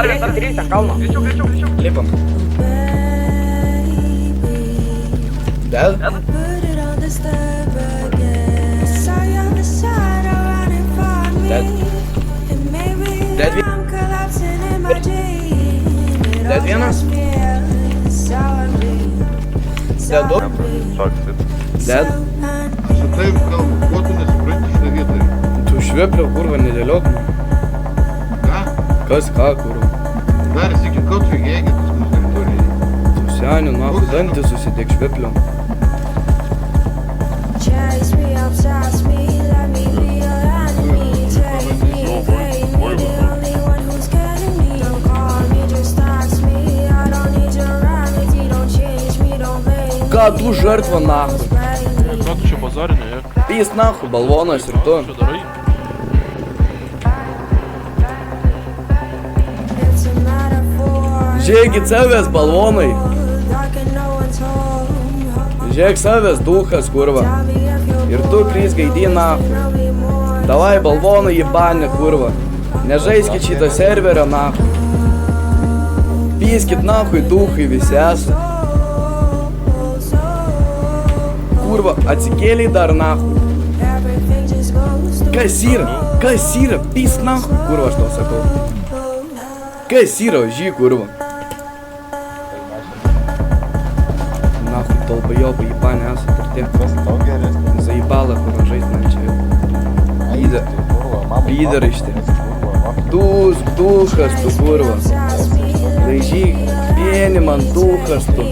Trys, kalno. Lipam. Ded? Ded? Ded vienas? Ded du? Ded? Su taip kalbu, kuo tu nesupranti šitą vietą? Tu šveplio, kurva, nedėliok. Ką? Kas ką, kurva? Dar sėki, ką tu jėgi tas mūsų teritorijai? Tu senių, nahu, dantį susidėk šveplio. Ką tu žartva, nahu? Ką tu čia bazarinė, je? Pys, nahu, balvonas ir tu. Čia darai? Žiūrėkit savęs, balvonai. Žiūrėk savęs, duchas, kurva. Ir tu, Krys, gaidį, nahu. Davai, balvonai, jebane, kurva. Nežaiskit šitą serverio, nahu. Pyskit, nahu, duchai visi esat. Kurva, atsikėliai dar, nahu. Kas yra? Kas yra? Pys, nahu, kurva, aš tau sakau. Kas yra, žy, kurva? Nahu, dolbajobai, jebane esat ir tie. Zaibala, kurva, žaisnam čia jau. Pydarai šitie. Duchas, tu, kurva. Laižyk, pieni man duchas, tu.